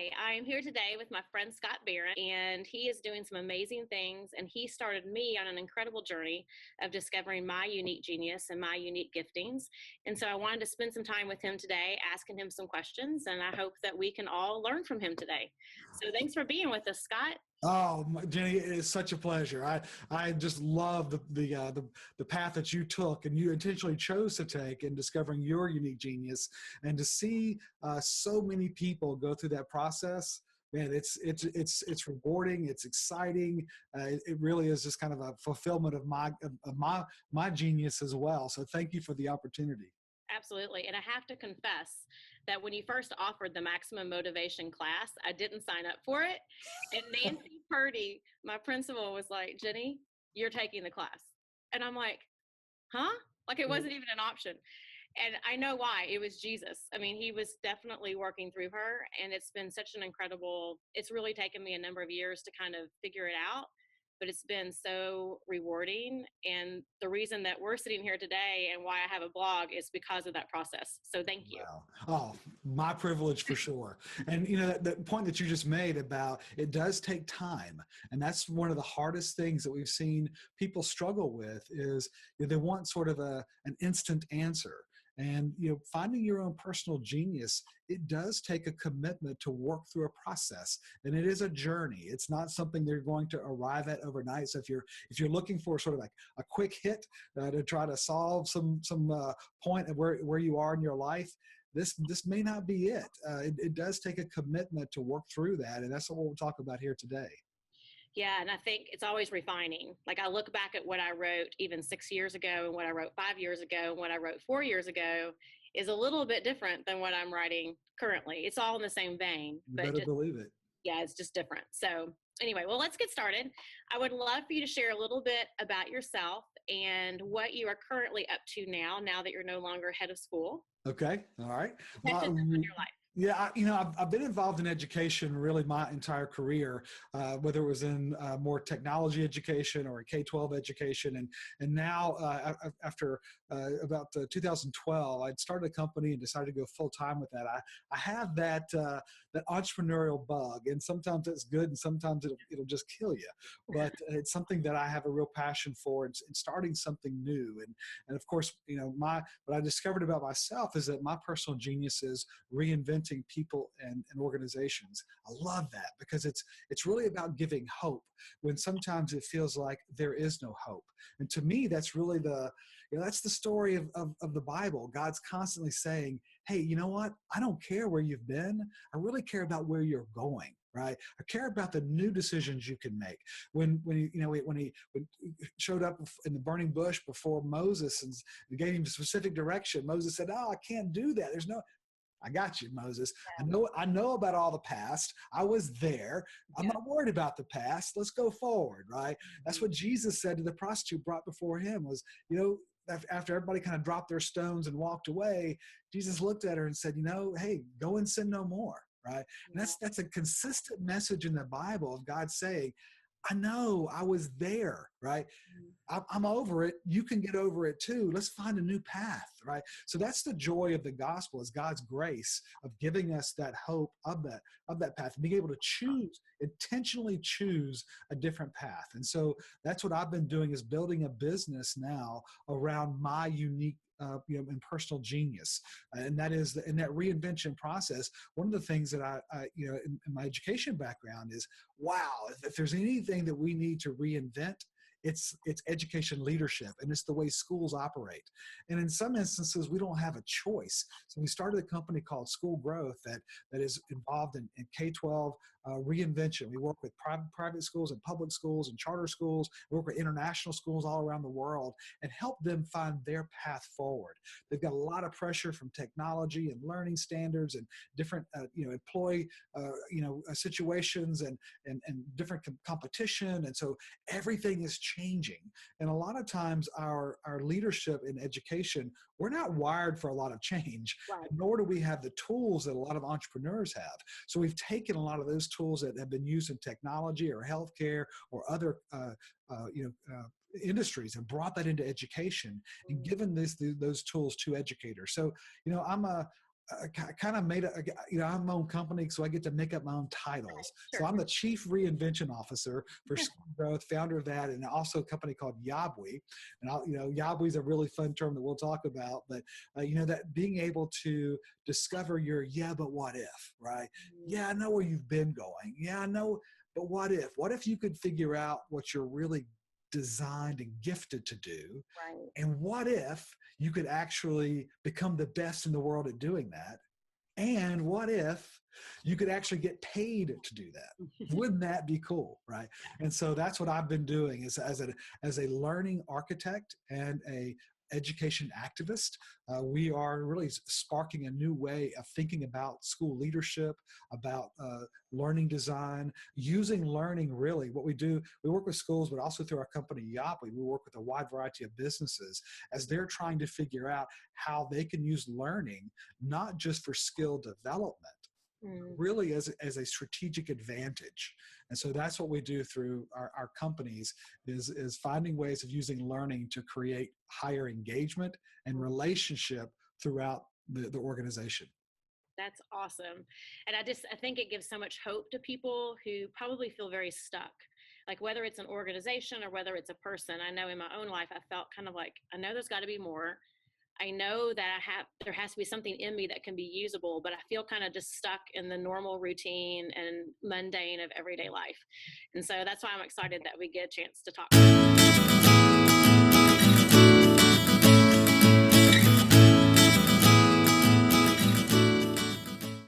Hi, I'm here today with my friend Scott Barron, and he is doing some amazing things. And he started me on an incredible journey of discovering my unique genius and my unique giftings. And so I wanted to spend some time with him today, asking him some questions, and I hope that we can all learn from him today. So thanks for being with us, Scott. Oh, Jenny, it is such a pleasure. I just love the path that you took and you intentionally chose to take in discovering your unique genius, and to see so many people go through that process. Man, it's rewarding. It's exciting. It really is just kind of a fulfillment of my genius as well. So thank you for the opportunity. Absolutely. And I have to confess that when you first offered the maximum motivation class, I didn't sign up for it. And Nancy Purdy, my principal, was like, Jenny, you're taking the class. And I'm like, huh? Like it wasn't even an option. And I know why. It was Jesus. I mean, he was definitely working through her. And it's been such an incredible, it's really taken me a number of years to kind of figure it out, but it's been so rewarding. And the reason that we're sitting here today and why I have a blog is because of that process. So thank you. Wow. Oh, my privilege for sure. And you know, that point that you just made about it does take time. And that's one of the hardest things that we've seen people struggle with is, you know, they want sort of an instant answer. And you know, finding your own personal genius, it does take a commitment to work through a process, and it is a journey. It's not something they're going to arrive at overnight. So if you're looking for sort of like a quick hit to try to solve some point of where you are in your life, this may not be it. It does take a commitment to work through that, and that's what we'll talk about here today. Yeah, and I think it's always refining. Like I look back at what I wrote even 6 years ago and what I wrote 5 years ago and what I wrote 4 years ago is a little bit different than what I'm writing currently. It's all in the same vein, You but better just, believe it. yeah, it's just different. So anyway, well, let's get started. I would love for you to share a little bit about yourself and what you are currently up to now that you're no longer head of school. Okay. All right. Catch us up on your life. Yeah, you know, I've been involved in education really my entire career, whether it was in more technology education or K-12 education, and now after about 2012, I'd started a company and decided to go full time with that. I have that entrepreneurial bug, and sometimes it's good, and sometimes it'll just kill you. But it's something that I have a real passion for, and starting something new, and of course, you know, what I discovered about myself is that my personal genius is reinventing people and organizations. I love that because it's really about giving hope when sometimes it feels like there is no hope. And to me, that's really that's the story of the Bible. God's constantly saying, hey, you know what? I don't care where you've been. I really care about where you're going. Right? I care about the new decisions you can make. When he showed up in the burning bush before Moses and gave him specific direction, Moses said, "Oh, I can't do that. I got you, Moses. I know about all the past. I was there. I'm not worried about the past. Let's go forward, right?" That's what Jesus said to the prostitute brought before him was, you know, after everybody kind of dropped their stones and walked away, Jesus looked at her and said, you know, hey, go and sin no more, right? And that's a consistent message in the Bible of God saying, I know I was there, right? I'm over it. You can get over it too. Let's find a new path, right? So that's the joy of the gospel, is God's grace of giving us that hope of that path, being able to intentionally choose a different path. And so that's what I've been doing, is building a business now around my unique and personal genius. And that is in that reinvention process. One of the things that I in my education background is, wow, if there's anything that we need to reinvent, it's education leadership, and it's the way schools operate. And in some instances, we don't have a choice. So we started a company called School Growth that is involved in K-12 reinvention. We work with private schools and public schools and charter schools. We work with international schools all around the world and help them find their path forward. They've got a lot of pressure from technology and learning standards and different employee situations and different competition. And so everything is changing. And a lot of times our leadership in education, we're not wired for a lot of change, Right. nor do we have the tools that a lot of entrepreneurs have. So we've taken a lot of those tools that have been used in technology or healthcare or other industries and brought that into education and given those tools to educators. So, you know, kind of made I'm my own company, so I get to make up my own titles. Sure. So I'm the Chief Reinvention Officer for School Growth, founder of that, and also a company called Yabwi. And Yabwi is a really fun term that we'll talk about, but that being able to discover your but what if, right? Yeah, I know where you've been going. Yeah, I know, but what if? What if you could figure out what you're really designed and gifted to do? Right. And what if you could actually become the best in the world at doing that? And what if you could actually get paid to do that? Wouldn't that be cool, right? And so that's what I've been doing is as a learning architect and a education activist. We are really sparking a new way of thinking about school leadership, about learning design, using learning really. What we do, we work with schools, but also through our company, Yabwi, we work with a wide variety of businesses as they're trying to figure out how they can use learning, not just for skill development, really as a strategic advantage. And so that's what we do through our companies is finding ways of using learning to create higher engagement and relationship throughout the organization. That's awesome. And I think it gives so much hope to people who probably feel very stuck. Like whether it's an organization or whether it's a person. I know in my own life, I felt kind of like, I know there's got to be more. I know that there has to be something in me that can be usable, but I feel kind of just stuck in the normal routine and mundane of everyday life. And so that's why I'm excited that we get a chance to talk.